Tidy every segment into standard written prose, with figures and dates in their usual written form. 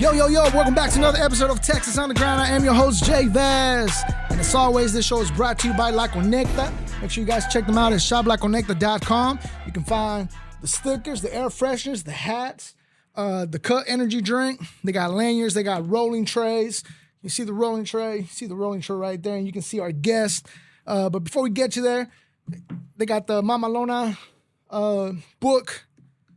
Yo, welcome back to another episode of Texas Underground. I am your host, JVaz. And as always, this show is brought to you by La Conecta. Make sure you guys check them out at shoplaconecta.com. You can find the stickers, the air fresheners, the hats, the Cut energy drink. They got lanyards, they got rolling trays. You see the rolling tray? Right there, and you can see our guest. But before we get you there, they got the Mama Lona book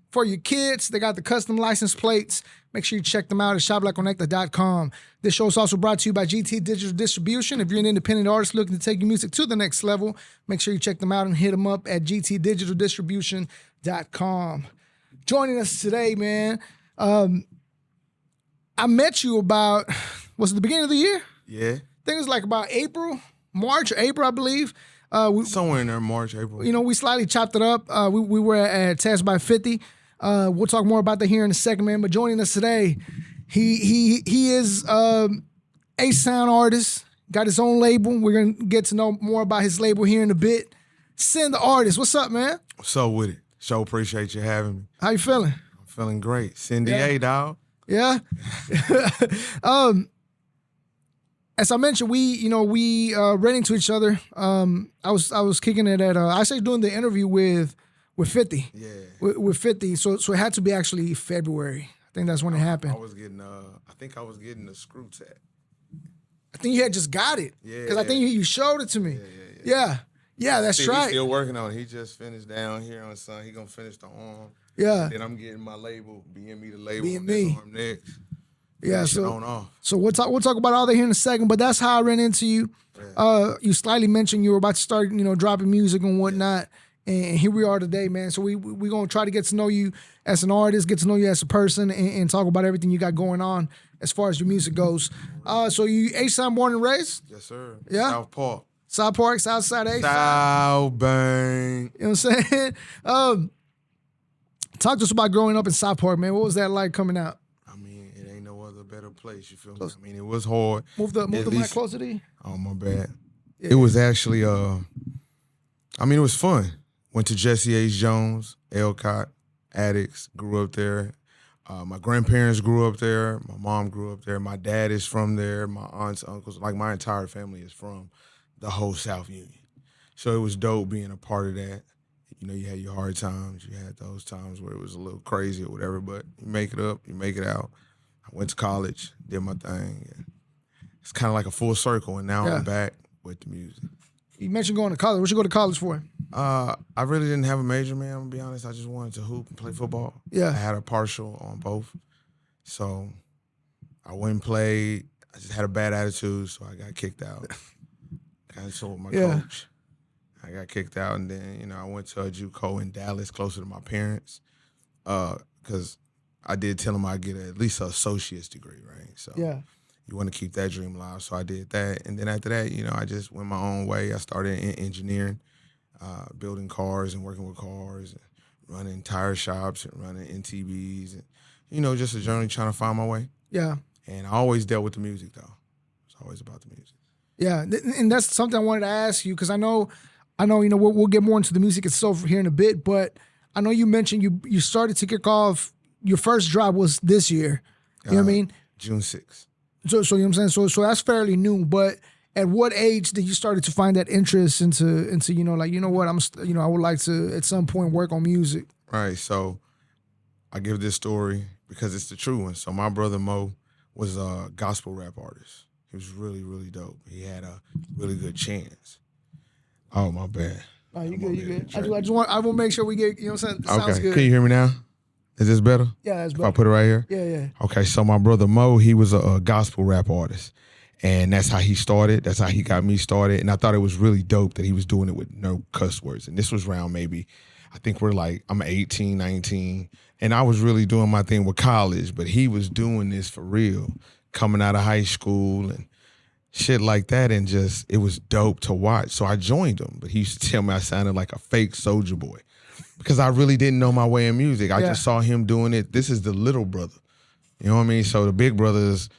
for your kids. They got the custom license plates. Make sure you check them out at shoplaconecta.com. This show is also brought to you by GT Digital Distribution. If you're an independent artist looking to take your music to the next level, make sure you check them out and hit them up at gtdigitaldistribution.com. Joining us today, man, I met you about, was it the beginning of the year? Yeah. I think it was like about March or April, I believe. Somewhere in there, March, April. You know, we slightly chopped it up. We were at Test by 50. We'll talk more about that here in a second, man. But joining us today, he is a sound artist, got his own label. We're going to get to know more about his label here in a bit. Syndaartist, what's up, man? What's up with it? So appreciate you having me. How you feeling? I'm feeling great. Syndaartist, dog. Yeah. As I mentioned, we ran into each other. I was kicking it at I was doing the interview with 50. Yeah. With 50. So it had to be actually February. I think that's when it happened. I was getting a screw tat. I think you had just got it. Yeah. Because I think you showed it to me. Yeah, that's right. He's still working on it. He just finished down here on Sun. He gonna finish the arm. Yeah. And then I'm getting my label, BME the label. BME. Arm next. Yeah, so we'll talk about all that here in a second, but that's how I ran into you. Yeah. You slightly mentioned you were about to start, dropping music and whatnot, and here we are today, man. So we're going to try to get to know you as an artist, get to know you as a person, and talk about everything you got going on as far as your music goes. So you A-Sound born and raised? Yes, sir. Yeah? South Park, South side A-Sound. South Bank. You know what I'm saying? Talk to us about growing up in South Park, man. What was that like coming out? Better place, you feel me? I mean, it was hard. Move the mic closer to you. Oh, my bad. Yeah. It was actually, it was fun. Went to Jesse H. Jones, Elcott, Addicts, grew up there. My grandparents grew up there. My mom grew up there. My dad is from there. My aunts, uncles, like my entire family is from the whole South Union. So it was dope being a part of that. You know, you had your hard times. You had those times where it was a little crazy or whatever, but you make it up, you make it out. I went to college, did my thing. And it's kind of like a full circle, and now I'm back with the music. You mentioned going to college. What you go to college for? I really didn't have a major, man. I'm gonna be honest. I just wanted to hoop and play football. Yeah. I had a partial on both. So I went and played. I just had a bad attitude, so I got kicked out. Kind of told my coach. I got kicked out, and then, I went to a JUCO in Dallas, closer to my parents, because I did tell him I'd get at least an associate's degree, right? So you want to keep that dream alive. So I did that. And then after that, I just went my own way. I started in engineering, building cars and working with cars, and running tire shops and running NTBs. And, just a journey trying to find my way. Yeah. And I always dealt with the music, though. It's always about the music. Yeah. And that's something I wanted to ask you, because I know, we'll get more into the music itself here in a bit, but I know you mentioned you started to kick off. Your first drop was this year. You know what I mean? June 6th. So you know what I'm saying? So that's fairly new. But at what age did you start to find that interest into what, I would like to at some point work on music? Right. So I give this story because it's the true one. So my brother Mo was a gospel rap artist. He was really, really dope. He had a really good chance. Oh, my bad. Oh, you good. I want to make sure we get, what I'm saying? Sounds good. Can you hear me now? Is this better? Yeah, that's better. If I put it right here? Yeah. Okay, so my brother Mo, he was a gospel rap artist. And that's how he started. That's how he got me started. And I thought it was really dope that he was doing it with no cuss words. And this was around maybe, I think I'm 18, 19. And I was really doing my thing with college. But he was doing this for real, coming out of high school and shit like that. And just, it was dope to watch. So I joined him. But he used to tell me I sounded like a fake Soulja Boy, because I really didn't know my way in music. I just saw him doing it. This is the little brother. You know what I mean? So the big brothers,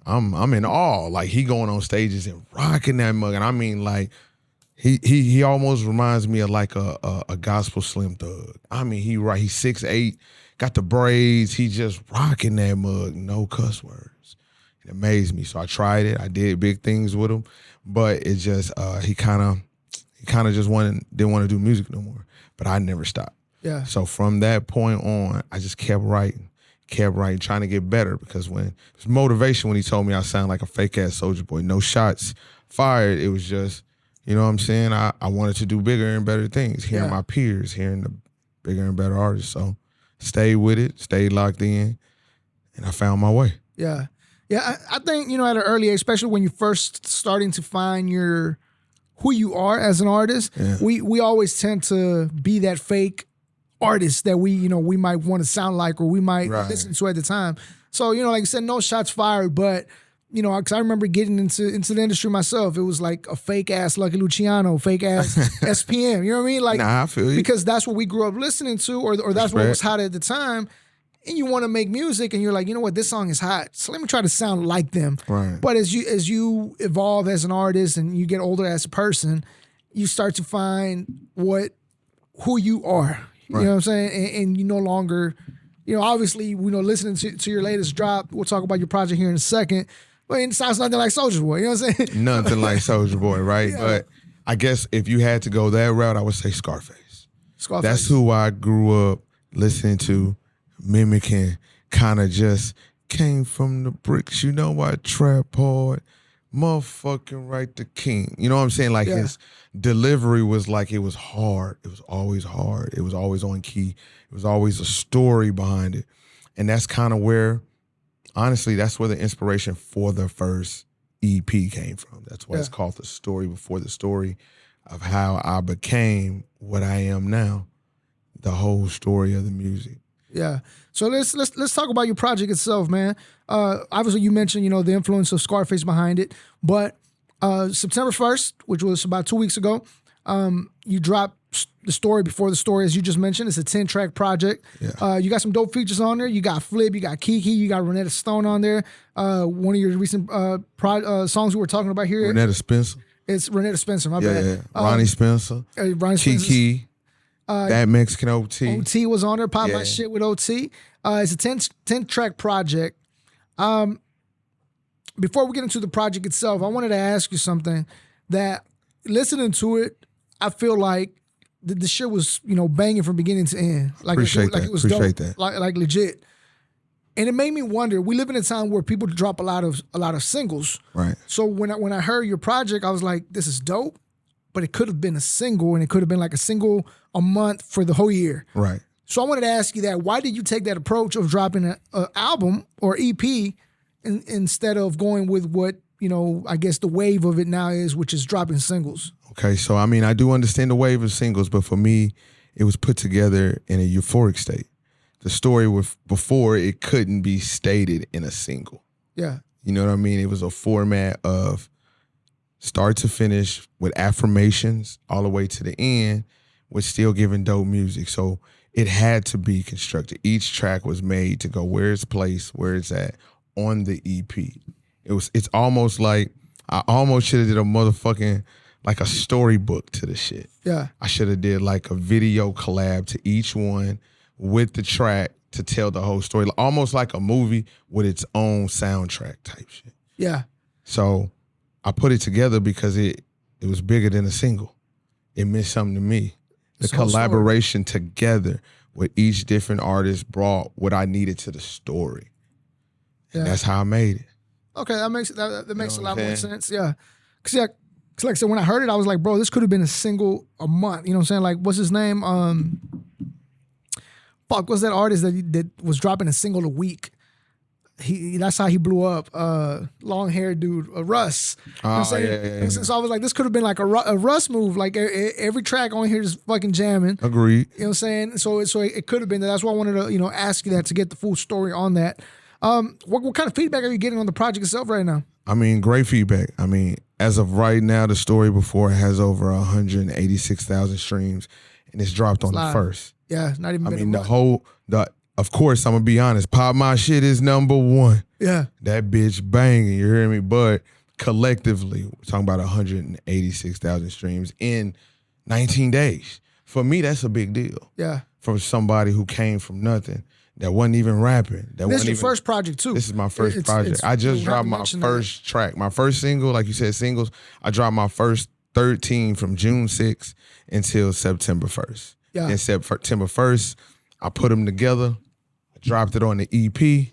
I'm in awe. Like, he going on stages and rocking that mug. And I mean, like, he almost reminds me of like a gospel Slim Thug. I mean, he's 6'8", got the braids. He just rocking that mug, no cuss words. It amazed me. So I tried it. I did big things with him, but it just he kind of just didn't want to do music no more. But I never stopped. Yeah. So from that point on, I just kept writing, trying to get better, because when it was motivation when he told me I sound like a fake ass Soulja Boy, no shots fired. It was just, you know what I'm saying? I wanted to do bigger and better things, hearing my peers, hearing the bigger and better artists. So stayed with it, stayed locked in, and I found my way. Yeah. Yeah, I think, you know, at an early age, especially when you're first starting to find who you are as an artist, we always tend to be that fake artist that we might want to sound like, or we might listen to at the time. So, you know, like I said, no shots fired, but, you know, because I remember getting into the industry myself. It was like a fake ass Lucky Luciano, fake ass SPM. You know what I mean? Like, I feel you. Because that's what we grew up listening to, or that's what was hot at the time. And you want to make music, and you're like, you know what, this song is hot, so let me try to sound like them. Right. But as you evolve as an artist and you get older as a person, you start to find who you are. You know what I'm saying? And you no longer, you know, obviously, listening to your latest drop, we'll talk about your project here in a second, but it sounds nothing like Soulja Boy, you know what I'm saying? Nothing like Soulja Boy, right? Yeah. But I guess if you had to go that route, I would say Scarface. That's who I grew up listening to, mimicking, kind of just came from the bricks, you know, I trap hard, motherfucking right the king. You know what I'm saying? Like his delivery was like, it was hard. It was always hard. It was always on key. It was always a story behind it. And that's kind of where, honestly, that's where the inspiration for the first EP came from. That's why it's called The Story Before the Story, of how I became what I am now, the whole story of the music. Yeah. So let's talk about your project itself, man. Obviously, you mentioned, you know, the influence of Scarface behind it, but September 1st, which was about 2 weeks ago, you dropped The Story Before the Story, as you just mentioned. It's a 10-track project. Yeah. You got some dope features on there. You got Flip, you got Keke, you got Renetta Stone on there. One of your recent songs we were talking about here. Renetta Spencer. It's Renetta Spencer, my bad. Yeah. Ronnie Spencer. Keke. That Mexican OT. OT was on there. Pop My Shit with OT. It's a 10-track project. Before we get into the project itself, I wanted to ask you something that, listening to it, I feel like the shit was, you know, banging from beginning to end. Like Appreciate that. It was Appreciate dope. that. Like legit. And it made me wonder, we live in a time where people drop a lot of singles. Right. So when I heard your project, I was like, this is dope, but it could have been a single, and it could have been like a single a month for the whole year. Right. So I wanted to ask you that. Why did you take that approach of dropping an album or EP instead of going with what, you know, I guess the wave of it now is, which is dropping singles? Okay, so I mean, I do understand the wave of singles, but for me, it was put together in a euphoric state. The story before, it couldn't be stated in a single. Yeah. You know what I mean? It was a format of start to finish with affirmations all the way to the end, with still giving dope music. So it had to be constructed. Each track was made to go where it's placed, where it's at on the EP. It's almost like I almost should have did a motherfucking, like a storybook to the shit. Yeah. I should have did like a video collab to each one with the track to tell the whole story, almost like a movie with its own soundtrack type shit. Yeah. So I put it together because it was bigger than a single. It meant something to me. The collaboration together with each different artist brought what I needed to the story. And that's how I made it. Okay, that makes a lot more sense. Yeah. Cause like I said, when I heard it, I was like, bro, this could have been a single a month. You know what I'm saying? Like, what's his name? What's that artist that was dropping a single a week? That's how he blew up. Long haired dude, Russ. You know what I'm saying? So I was like, this could have been like a Russ move. Like every track on here is fucking jamming. Agreed. You know what I'm saying? So it could have been that. That's why I wanted to, you know, ask you that to get the full story on that. What kind of feedback are you getting on the project itself right now? I mean, great feedback. I mean, as of right now, the story before has over 186,000 streams, and it's dropped on the 1st. Yeah, not even. I mean, of course, I'm gonna be honest. Pop My Shit is number one. Yeah, that bitch banging. You hear me? But collectively, we're talking about 186,000 streams in 19 days. For me, that's a big deal. Yeah, from somebody who came from nothing. that wasn't even rapping. That This is wasn't your even, first project too. This is my first project. I just dropped my first track. My first single, like you said, singles. I dropped my first 13 from June 6th until September 1st. Yeah. Then September 1st, I put them together, dropped it on the EP,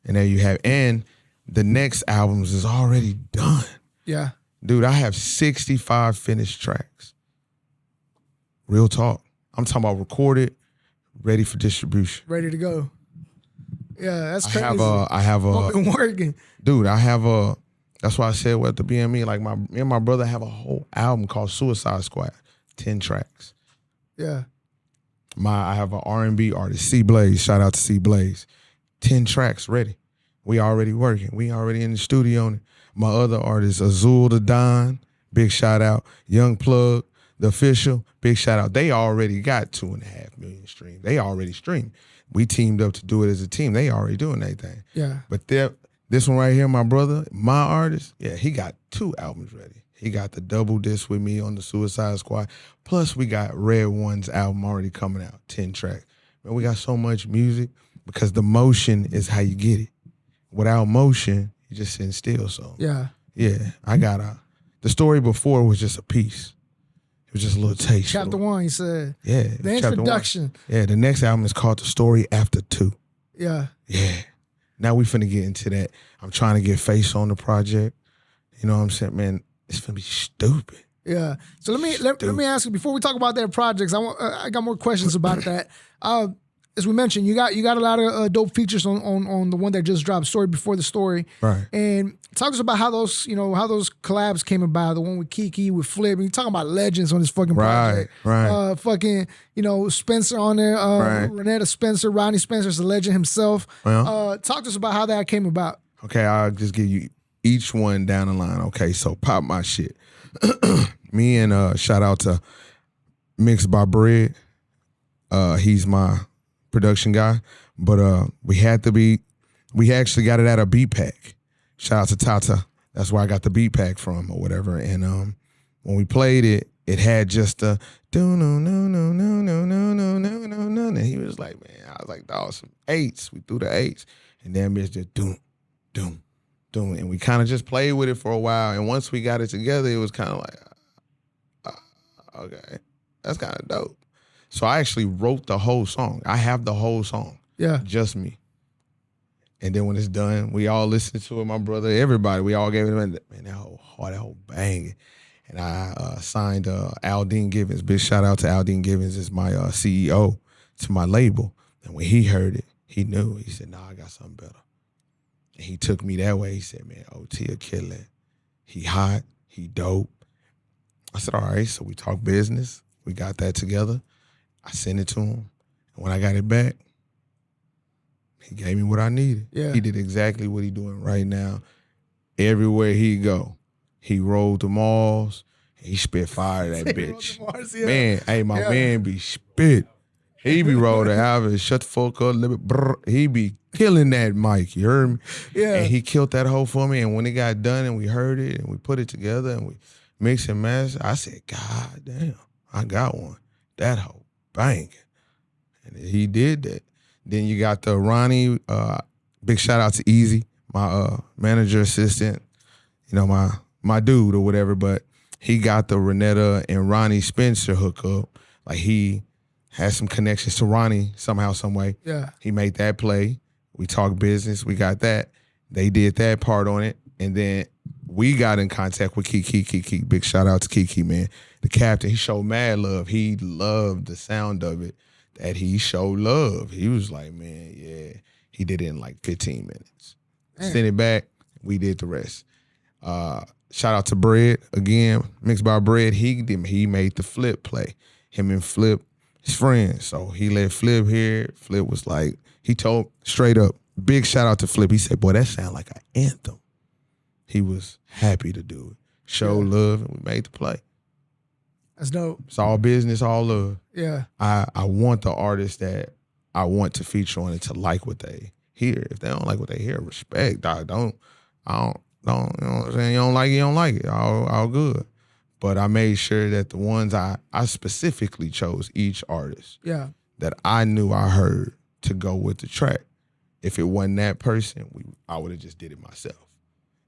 and there you have. And the next albums is already done. Yeah. Dude, I have 65 finished tracks. Real talk. I'm talking about recorded, ready for distribution. Ready to go. Yeah, that's crazy. I have a. I've been working. Dude, I have a. That's why I said at the BME, like me and my brother have a whole album called Suicide Squad, 10 tracks. Yeah. I have an R&B artist, C Blaze. Shout out to C Blaze. 10 tracks ready. We already working. We already in the studio. My other artist, Azul the Don. Big shout out. Young Plug, The Official. Big shout out. They already got 2.5 million streams. They already streamed. We teamed up to do it as a team. They already doing their thing. Yeah. But this one right here, my brother, my artist, yeah, he got 2 albums ready. He got the double disc with me on the Suicide Squad. Plus, we got Red One's album already coming out, 10 tracks. Man, we got so much music because the motion is how you get it. Without motion, you just sitting still. So yeah, I got the story before was just a piece. It was just a little taste. Chapter 1, he said. Yeah. The introduction. Yeah, the next album is called The Story After 2. Yeah. Yeah. Now we finna get into that. I'm trying to get Face on the project. You know what I'm saying, man? It's finna be stupid. Yeah. So let me ask you, before we talk about their projects, I got more questions about that. As we mentioned, you got a lot of dope features on the one that just dropped, Story Before the Story. Right. And talk to us about how those collabs came about, the one with Keke, with Flip. And you're talking about legends on this fucking project. Right. Spencer on there, right. Renetta Spencer, Ronnie Spencer's a legend himself. Well, talk to us about how that came about. Okay, I'll just give you each one down the line. Okay, so Pop My Shit. Me and shout out to Mixed by Bread. He's my production guy, but we actually got it at a beat pack. Shout out to Tata. That's where I got the beat pack from or whatever. And when we played it, it had just a do no no no no no no no no no no. And he was like, man, I was like, dog, some 8s. We threw the 8s, and then bitch just doom, doom, doom, and we kind of just played with it for a while. And once we got it together, it was kind of like, okay, that's kind of dope. So I actually wrote the whole song. I have the whole song. Yeah. Just me. And then when it's done, we all listened to it, my brother, everybody. We all gave it, man, that whole bang. And I signed Aldine Givens. Big shout out to Aldine Givens is my CEO to my label. And when he heard it, he knew. He said, nah, I got something better. And he took me that way. He said, man, OT a killer. He hot. He dope. I said, all right. So we talked business. We got that together. I sent it to him. And when I got it back, he gave me what I needed. Yeah. He did exactly what he's doing right now. Everywhere he go, he rolled the malls. And he spit fire that bitch. Mars, yeah. Man, hey, my man be spit. He be rolling out. Shut the fuck up. He be killing that mic. You heard me? Yeah. And he killed that hoe for me. And when it got done and we heard it and we put it together and we mixed and matched, I said, God damn, I got one. That hoe bang. And he did that. Then you got the Ronnie, big shout out to Easy, my manager assistant, my dude or whatever, but he got the Renetta and Ronnie Spencer hookup. Like he had some connections to Ronnie somehow, some way. Yeah. He made that play. We talked business. We got that. They did that part on it. And then we got in contact with Keke. Big shout out to Keke, man. The captain, he showed mad love. He loved the sound of it, that he showed love. He was like, man, yeah. He did it in like 15 minutes. Man. Sent it back. We did the rest. Shout out to Bread again, Mixed by Bread. He made the Flip play. Him and Flip, his friends. So he let Flip hear it. Flip was like, he told straight up, big shout out to Flip. He said, boy, that sound like an anthem. He was happy to do it. Show love, and we made the play. That's dope. It's all business, all love. Yeah. I want the artists that I want to feature on it to like what they hear. If they don't like what they hear, respect. I don't, you know what I'm saying? You don't like it. All good. But I made sure that the ones I specifically chose each artist Yeah. that I knew I heard to go with the track. If it wasn't that person, I would have just did it myself.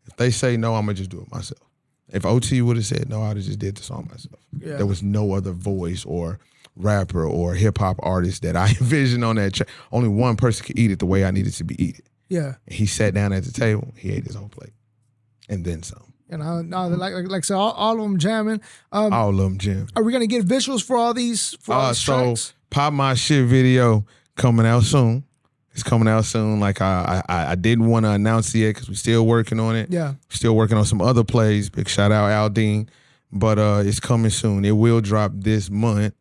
If they say no, I'm gonna just do it myself. If OT would have said no, I'd have just did the song myself. Yeah. There was no other voice or rapper or hip hop artist that I envisioned on that track. Only one person could eat it the way I needed to be eaten. Yeah. And he sat down at the table. He ate his whole plate, and then some. Like so, all of them jamming. All of them jamming. Are we gonna get visuals for all these? Tracks? So Pop My Shit video coming out soon. It's coming out soon. Like I didn't want to announce it yet because we're still working on it. Yeah. Still working on some other plays. Big shout out Aldine. But it's coming soon. It will drop this month.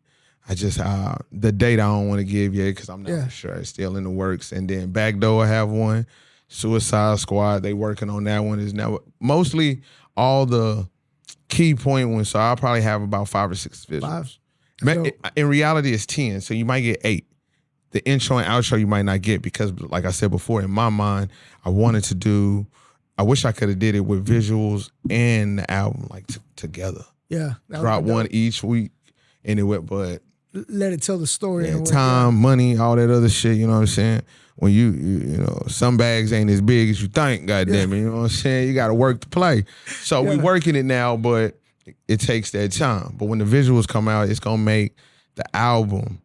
I just the date I don't want to give yet because I'm not sure. It's still in the works. And then Backdoor I have one. Suicide Squad, they working on that one. Is now mostly all the key point ones. So I'll probably have about 5 or 6 visuals. In reality, it's 10. So you might get 8. The intro and outro you might not get because, like I said before, in my mind, I wanted to do. I wish I could have did it with visuals and the album like together. Yeah, drop one each week, and it went. But let it tell the story. Yeah, time, money, all that other shit. You know what I'm saying? When you know, some bags ain't as big as you think. Goddamn it, you know what I'm saying? You got to work to play. So we working it now, but it takes that time. But when the visuals come out, it's gonna make the album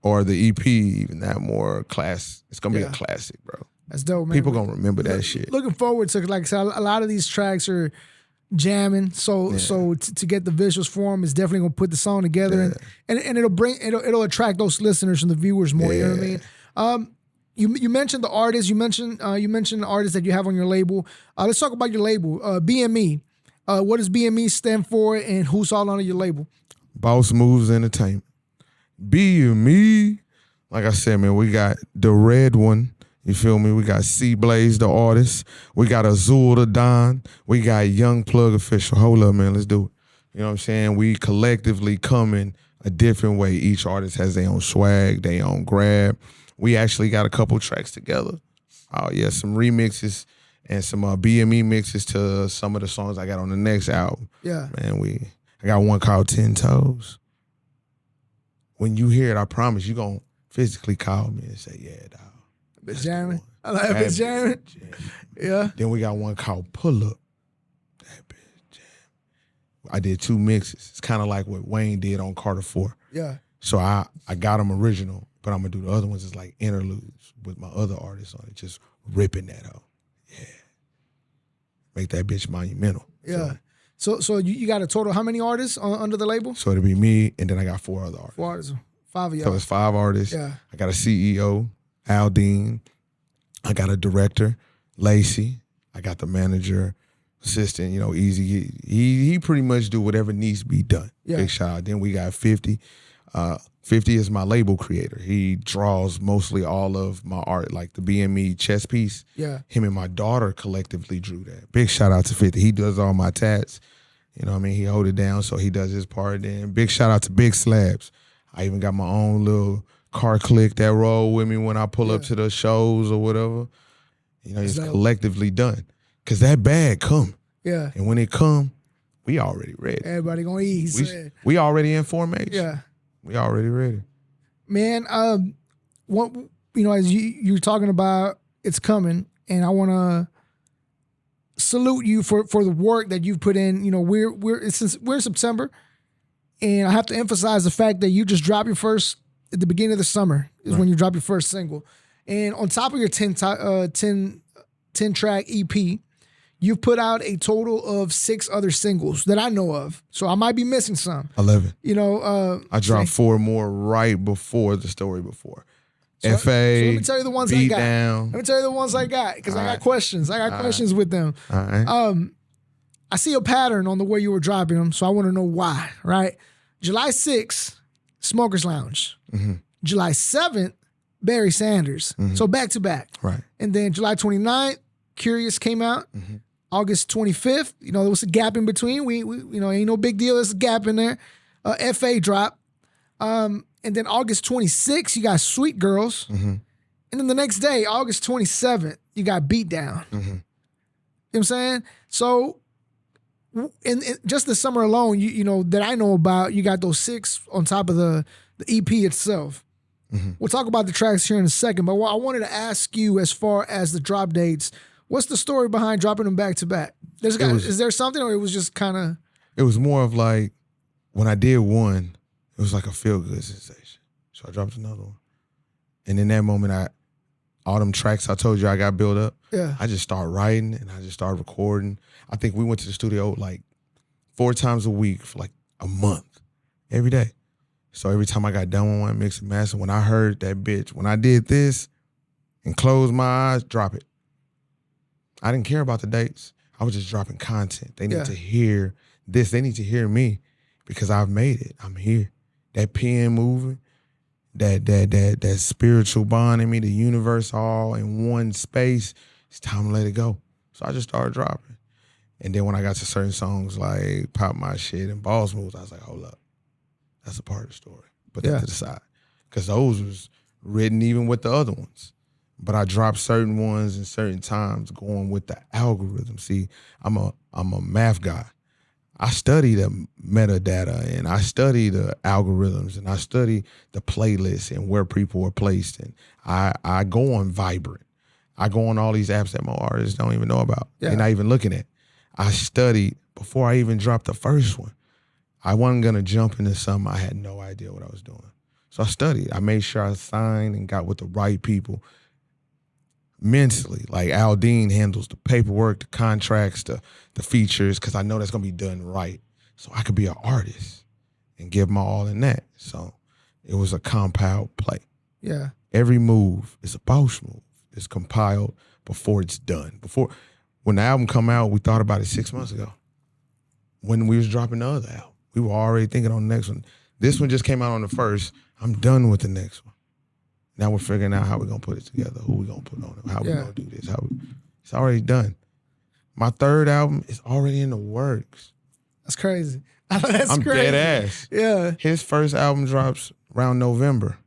or the EP even that more class. It's gonna be a classic, bro. That's dope, man. People gonna remember that shit. Looking forward to, like I said, a lot of these tracks are jamming. So to get the visuals for them is definitely gonna put the song together, and it'll attract those listeners and the viewers more. You know what I mean? You mentioned the artists. You mentioned the artists that you have on your label. Let's talk about your label, BME. What does BME stand for, and who's all under your label? Boss Moves Entertainment. BME. Like I said, man, we got the red one. You feel me? We got C Blaze, the artist. We got Azul, the Don. We got Young Plug Official. Hold up, man. Let's do it. You know what I'm saying? We collectively coming a different way. Each artist has their own swag, their own grab. We actually got a couple tracks together. Oh, yeah, some remixes and some BME mixes to some of the songs I got on the next album. Yeah. Man, I got one called 10 Toes. When you hear it, I promise you going to physically call me and say, yeah, dog. Bitch jamming. I like that bitch jamming. Yeah. Then we got one called Pull Up. That bitch jam. I did 2 mixes. It's kind of like what Wayne did on Carter 4. Yeah. So I got them original, but I'm going to do the other ones as like interludes with my other artists on it, just ripping that out. Yeah. Make that bitch monumental. Yeah. So you got a total, how many artists under the label? So it'll be me, and then I got 4 other artists. 4 artists. 5 of y'all. So it's 5 artists. Yeah. I got a CEO, Aldine. I got a director, Lacey. I got the manager, assistant, Easy. He pretty much do whatever needs to be done. Yeah. Big shout out. Then we got 50. 50 is my label creator. He draws mostly all of my art, like the BME chess piece. Yeah. Him and my daughter collectively drew that. Big shout out to 50. He does all my tats. You know what I mean? He hold it down, so he does his part. Then big shout out to Big Slabs. I even got my own little car click that roll with me when I pull up to the shows or whatever. It's collectively done. Because that bag come. Yeah. And when it come, we already ready. Everybody gonna eat. We already in formation. Yeah. We already ready. Man, as you're talking about, it's coming, and I want to salute you for the work that you've put in. We're in September, and I have to emphasize the fact that you just dropped your first at the beginning of the summer is when you drop your first single, and on top of your 10 track EP, you've put out a total of 6 other singles that I know of. So I might be missing some. 11. I dropped 4 more right before the story before. FA. So let me tell you the ones I got. Down. Let me tell you the ones I got because I got questions. I got questions with them. All right. I see a pattern on the way you were dropping them, so I want to know why. Right. July 6th, Smokers Lounge. Mm-hmm. July 7th, Barry Sanders. Mm-hmm. So back to back. Right. And then July 29th, Curious came out. Mm-hmm. August 25th, there was a gap in between. We ain't no big deal. There's a gap in there. FA drop. And then August 26th, you got Sweet Girls. Mm-hmm. And then the next day, August 27th, you got Beat Down. Mm-hmm. You know what I'm saying? So, in just the summer alone, that I know about, you got those 6 on top of the EP itself. We'll talk about the tracks here in a second, but I wanted to ask you, as far as the drop dates, what's the story behind dropping them back to back? Is there something, or it was just kind of? It was more of like, when I did one, it was like a feel-good sensation. So I dropped another one. And in that moment, all them tracks I told you I got built up, I just started writing and I just started recording. I think we went to the studio like 4 times a week for like a month, every day. So every time I got done with one, mix and master, when I heard that bitch, when I did this and closed my eyes, drop it. I didn't care about the dates. I was just dropping content. They need to hear this. They need to hear me because I've made it. I'm here. That pen moving, that spiritual bond in me, the universe all in one space. It's time to let it go. So I just started dropping. And then when I got to certain songs like Pop My Shit and Boss Moves, I was like, hold up. That's a part of the story. Put that to the side. Because those was written even with the other ones. But I dropped certain ones in certain times going with the algorithm. See, I'm a math guy. I study the metadata and I study the algorithms and I study the playlists and where people are placed. And I go on Vibrant. I go on all these apps that my artists don't even know about. They're not even looking at. I studied before I even dropped the first one. I wasn't going to jump into something I had no idea what I was doing. So I studied. I made sure I signed and got with the right people mentally. Like Aldine handles the paperwork, the contracts, the features, because I know that's going to be done right. So I could be an artist and give my all in that. So it was a compound play. Yeah. Every move is a boss move. It's compiled before it's done. When the album come out, we thought about it 6 months ago. When we was dropping the other album, we were already thinking on the next one. This one just came out on the first. I'm done with the next one. Now we're figuring out how we're going to put it together, who we're going to put on it, how we're going to do this. It's already done. My third album is already in the works. That's crazy. That's I'm crazy. dead ass. Yeah. His first album drops around November.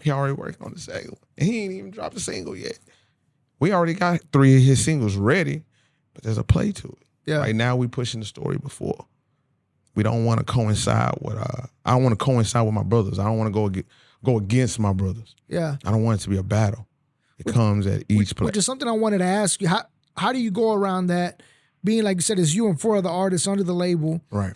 We already working on the second one. And he ain't even dropped a single yet. We already got 3 of his singles ready, but there's a play to it. Yeah. Right now we pushing the story before. We don't want to coincide with I don't want to coincide with my brothers. I don't want to go against my brothers. Yeah. I don't want it to be a battle. It comes at each place. Which is something I wanted to ask you. How do you go around that? Being, like you said, it's you and 4 other artists under the label. Right.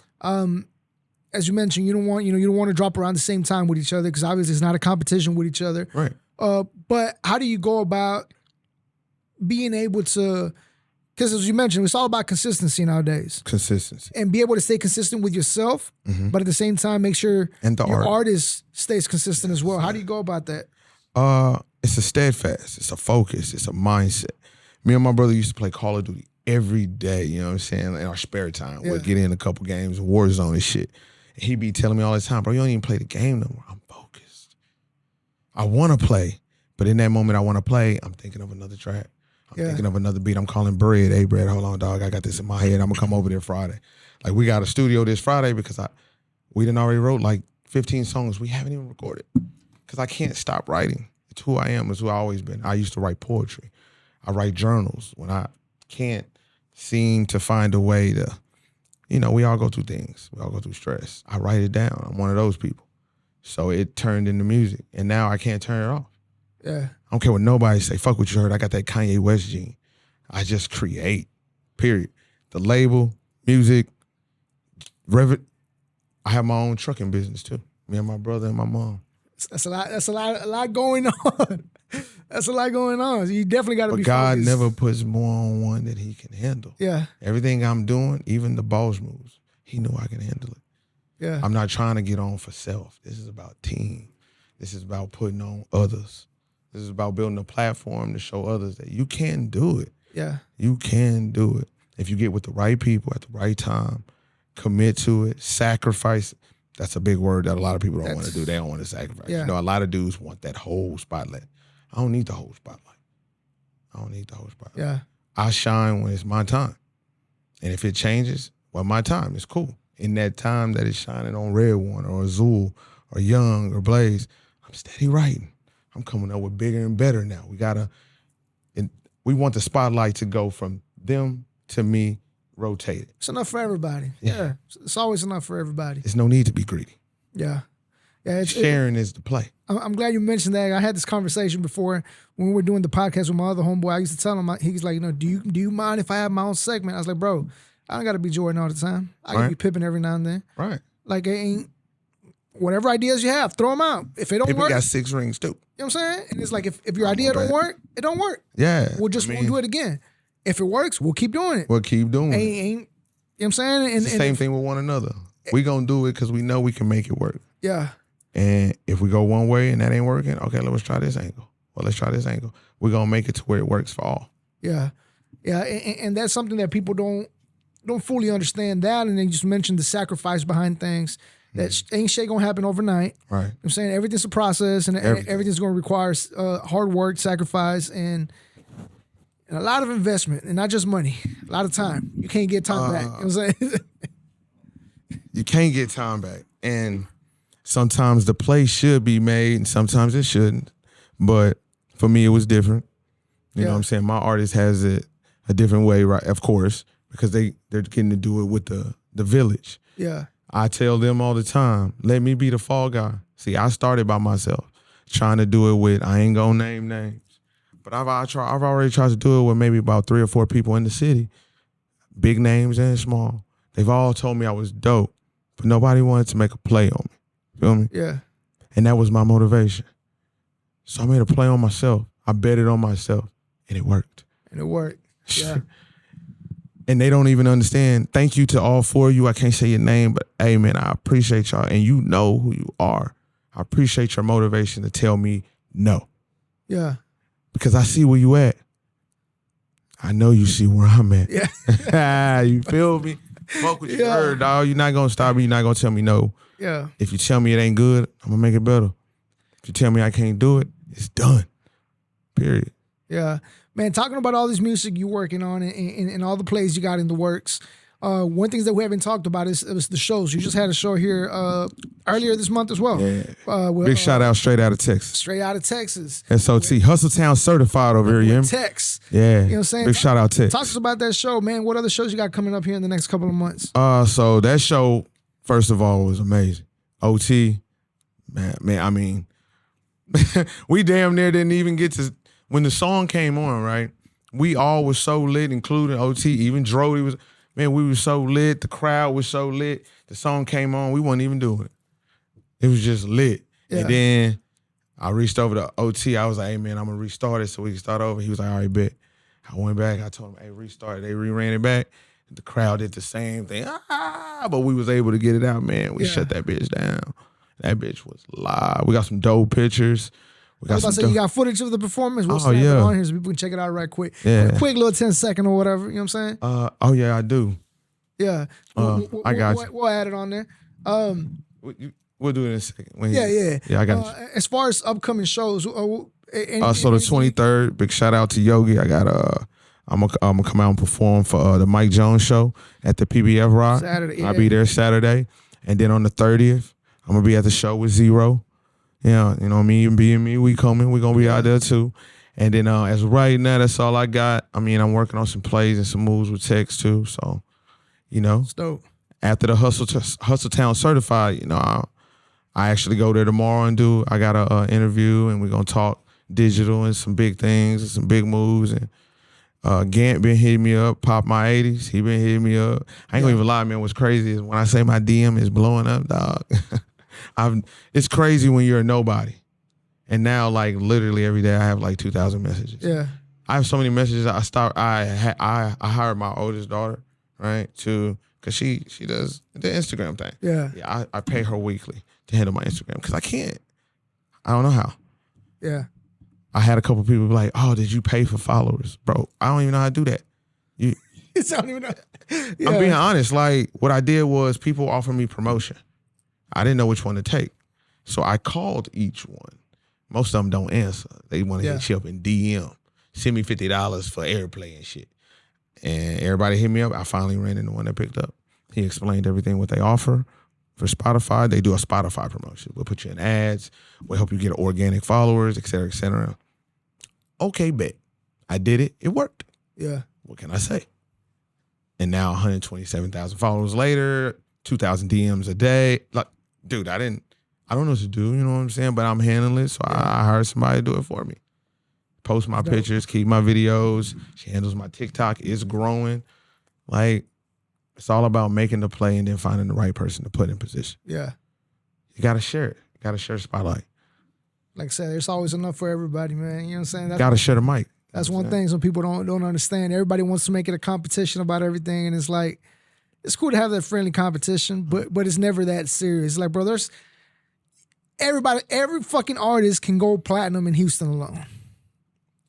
As you mentioned, you don't want to drop around the same time with each other because obviously it's not a competition with each other. Right. But how do you go about being able to? Because as you mentioned, it's all about consistency nowadays. Consistency. And be able to stay consistent with yourself, but at the same time make sure your artist stays consistent as well. How do you go about that? It's a steadfast. It's a focus. It's a mindset. Me and my brother used to play Call of Duty every day, you know what I'm saying, in our spare time. We'd get in a couple games, Warzone and shit. And he'd be telling me all the time, bro, you don't even play the game no more. I'm focused. I want to play, but in that moment I want to play, I'm thinking of another track. I'm thinking of another beat. I'm calling Bread. Hey, Bread, hold on, dog. I got this in my head. I'm going to come over there Friday. Like, we got a studio this Friday because we done already wrote like 15 songs we haven't even recorded because I can't stop writing. It's who I am. It's who I've always been. I used to write poetry. I write journals when I can't seem to find a way to, we all go through things. We all go through stress. I write it down. I'm one of those people. So it turned into music. And now I can't turn it off. Yeah. I don't care what nobody say. Fuck what you heard. I got that Kanye West gene. I just create, period. The label, music, I have my own trucking business too. Me and my brother and my mom. That's a lot going on. That's a lot going on. So you definitely got to be God focused. never puts more on one than he can handle. Yeah. Everything I'm doing, even the boss moves, he knew I can handle it. Yeah. I'm not trying to get on for self. This is about team. This is about putting on others. This is about building a platform to show others that you can do it. Yeah. You can do it. If you get with the right people at the right time, commit to it, sacrifice. That's a big word that a lot of people don't want to do. They don't want to sacrifice. Yeah. A lot of dudes want that whole spotlight. I don't need the whole spotlight. Yeah. I shine when it's my time. And if it changes, well, my time is cool. In that time that it's shining on Red One or Azul or Young or Blaze, I'm steady writing. I'm coming up with bigger and better now. We want the spotlight to go from them to me, rotated. It's enough for everybody. Yeah. It's always enough for everybody. There's no need to be greedy. Yeah. Yeah, sharing is the play. I'm glad you mentioned that. I had this conversation before when we were doing the podcast with my other homeboy. I used to tell him, he's like, do you mind if I have my own segment? I was like, bro, I don't got to be Jordan all the time. I can be Pippen every now and then. Right. Like, it ain't, whatever ideas you have, throw them out. If it don't Pippen work. got 6 rings too. You know what I'm saying? And it's like, if your idea don't work, it don't work. Yeah. We'll do it again. If it works, we'll keep doing it. We'll keep doing it. You know what I'm saying? And, it's the same thing with one another. We gonna do it because we know we can make it work. Yeah. And if we go one way and that ain't working, okay, let's try this angle. Well, let's try this angle. We're gonna make it to where it works for all. Yeah. Yeah. And that's something that people don't fully understand that. And they just mentioned the sacrifice behind things. That ain't shit gonna happen overnight. Right. You know what I'm saying? Everything's a process and everything's gonna require hard work, sacrifice, and a lot of investment, and not just money. A lot of time. You can't get time back. You know what I'm saying? You can't get time back. And sometimes the play should be made and sometimes it shouldn't. But for me, it was different. You know what I'm saying? My artist has it a different way, right? Of course, because they're getting to do it with the village. Yeah. I tell them all the time, let me be the fall guy. See, I started by myself, trying to do it with, I ain't gonna name names, but I've already tried to do it with maybe about 3 or 4 people in the city, big names and small. They've all told me I was dope, but nobody wanted to make a play on me. Feel me? Yeah. And that was my motivation. So I made a play on myself. I betted on myself, and it worked. Yeah. And they don't even understand. Thank you to all 4 of you. I can't say your name, but hey, man, I appreciate y'all. And you know who you are. I appreciate your motivation to tell me no. Yeah. Because I see where you at. I know you see where I'm at. Yeah. You feel me? Fuck with your word, dog. You're not going to stop me. You're not going to tell me no. Yeah. If you tell me it ain't good, I'm going to make it better. If you tell me I can't do it, it's done. Period. Yeah. Man, talking about all this music you're working on and all the plays you got in the works, one thing that we haven't talked about is the shows. You just had a show here earlier this month as well. Yeah. Big shout out straight out of Texas. Straight out of Texas. SOT. Hustletown certified over here, you Tex. Yeah. You know what I'm saying? Big shout out Tex. Talk to us about that show, man. What other shows you got coming up here in the next couple of months? So that show, first of all, was amazing. OT, man, I mean, we damn near didn't even get to, when the song came on, right? We all was so lit, including OT, even Drody was, man, we were so lit. The crowd was so lit. The song came on, we wasn't even doing it. It was just lit. Yeah. And then I reached over to OT. I was like, hey, man, I'm going to restart it so we can start over. He was like, all right, bet. I went back. I told him, hey, restart it. They reran it back. The crowd did the same thing. But we was able to get it out, man. We shut that bitch down. That bitch was live. We got some dope pictures. I was about to say, you got footage of the performance. We'll snap it on here so people can check it out right quick. Yeah. Quick little 10-second or whatever. You know what I'm saying? Oh, yeah, I do. Yeah. I got you. We'll add it on there. We'll do it in a second. Yeah, I got you. As far as upcoming shows, so the 23rd, big shout out to Yogi. I got I'm gonna come out and perform for the Mike Jones show at the PBF Rock. Saturday. I'll be there Saturday. And then on the 30th, I'm gonna be at the show with Zero. Yeah, you know, me and BME, we coming. We're gonna be out there too. And then as of right now, that's all I got. I mean, I'm working on some plays and some moves with Tex too. So, you know, it's dope. After the Hustletown certified, you know, I actually go there tomorrow and I got a interview, and we're gonna talk digital and some big things and some big moves. And Gant been hitting me up, Pop My 80s. He been hitting me up. I ain't gonna even lie, man. What's crazy is when I say my DM is blowing up, dog. It's crazy when you're a nobody. And now, like, literally every day I have like 2,000 messages. Yeah. I have so many messages. I hired my oldest daughter, right, because she does the Instagram thing. Yeah. I pay her weekly to handle my Instagram because I can't. I don't know how. Yeah. I had a couple people be like, oh, did you pay for followers? Bro, I don't even know how to do that. I don't even know. Yeah. I'm being honest. Like, what I did was people offered me promotion. I didn't know which one to take. So I called each one. Most of them don't answer. They want to hit you up in DM. Send me $50 for airplay and shit. And everybody hit me up. I finally ran into one that picked up. He explained everything what they offer. For Spotify, they do a Spotify promotion. We'll put you in ads. We'll help you get organic followers, et cetera, et cetera. Okay, bet. I did it. It worked. Yeah. What can I say? And now 127,000 followers later, 2,000 DMs a day. Like, dude, I I don't know what to do, you know what I'm saying? But I'm handling it, so I hired somebody to do it for me. Post my pictures, keep my videos. She handles my TikTok. It's growing. Like, it's all about making the play and then finding the right person to put in position. Yeah. You got to share it. You got to share the spotlight. Like I said, there's always enough for everybody, man. You know what I'm saying? Got to share the mic. That's one thing some people don't understand. Everybody wants to make it a competition about everything, and it's like, it's cool to have that friendly competition, but it's never that serious. Like, bro, there's every fucking artist can go platinum in Houston alone.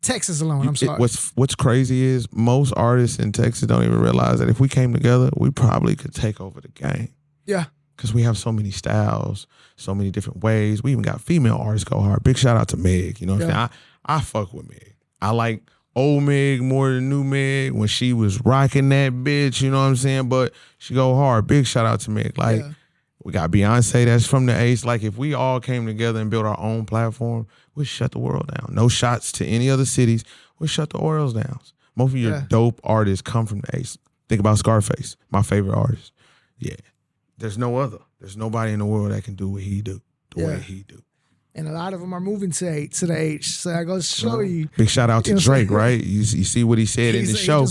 Texas alone, I'm sorry. What's crazy is most artists in Texas don't even realize that if we came together, we probably could take over the game. Yeah. Because we have so many styles, so many different ways. We even got female artists go hard. Big shout out to Meg. You know what I'm saying? I fuck with Meg. I like old Meg more than new Meg when she was rocking that bitch, you know what I'm saying? But she go hard. Big shout out to Meg. Like, we got Beyonce that's from the Ace. Like, if we all came together and built our own platform, we'd shut the world down. No shots to any other cities. We'd shut the world down. Most of your dope artists come from the Ace. Think about Scarface, my favorite artist. Yeah. There's no other. There's nobody in the world that can do what he do, the way he do. And a lot of them are moving to the H. So I go show you. Big shout out to Drake, right? You see what he said in the show.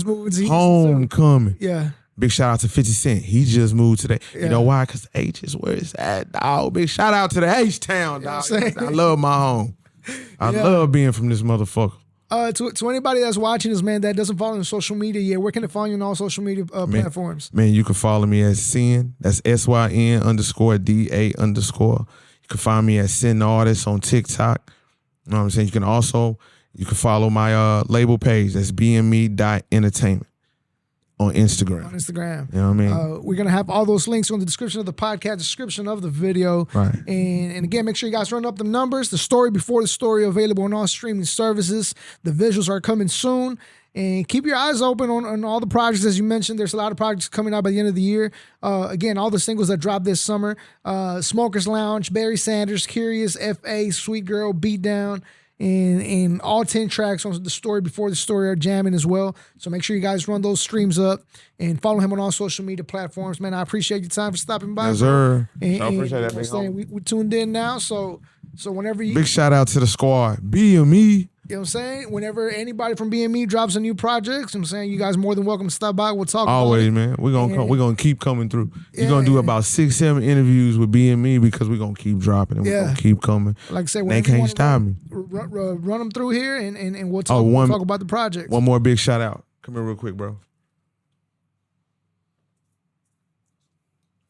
Homecoming. Yeah. Big shout out to 50 Cent. He just moved today. You know why? Because the H is where it's at, dog. Big shout out to the H-Town, dog. I love my home. I love being from this motherfucker. To anybody that's watching this, man, that doesn't follow on social media yet, where can they follow you on all social media platforms? Man, you can follow me at Syn. That's SYN_DA_. You can find me at Syndaartist on TikTok. You know what I'm saying? You can follow my label page. That's BME.entertainment on Instagram. On Instagram. You know what I mean? We're going to have all those links on the description of the podcast, description of the video. Right. And again, make sure you guys run up the numbers. The story before the story available on all streaming services. The visuals are coming soon. And keep your eyes open on all the projects. As you mentioned, there's a lot of projects coming out by the end of the year. Again, all the singles that dropped this summer. Smokers Lounge, Barry Sanders, Curious, F.A., Sweet Girl, Beat Down. And all 10 tracks on the story before the story are jamming as well. So make sure you guys run those streams up and follow him on all social media platforms. Man, I appreciate your time for stopping by. Yes, sir. And, I appreciate that, big homie. We tuned in now, so whenever you... Big shout out to the squad. BME. You know what I'm saying? Whenever anybody from BME drops a new project, you know what I'm saying, you guys more than welcome to stop by. We'll talk always, about it. Man. We're gonna keep coming through. You're gonna do about 6-7 interviews with BME because we're gonna keep dropping and we're gonna keep coming. Like I said, they can't stop me. Run them through here and we'll talk about the project. One more big shout out. Come here real quick, bro.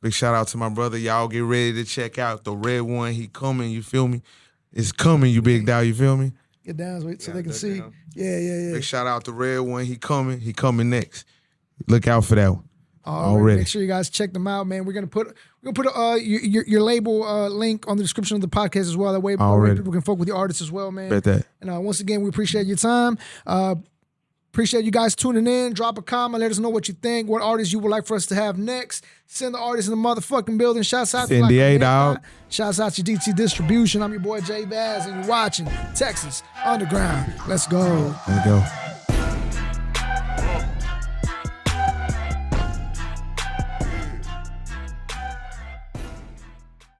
Big shout out to my brother. Y'all get ready to check out the red one. He coming, you feel me? It's coming, you big dog, you feel me? Get down so they can see. Down. Yeah. Big shout out to red one. He coming next. Look out for that one. Already. Make sure you guys check them out, man. We're gonna put your label link on the description of the podcast as well. That way people can fuck with the artists as well, man. Bet that. And once again, we appreciate your time. Appreciate you guys tuning in. Drop a comment. Let us know what you think. What artists you would like for us to have next. Send the artists in the motherfucking building. Shouts out to Syndaartist out. Shouts out to DT Distribution. I'm your boy JVaz, and you're watching Texas Underground. Let's go. Let's go.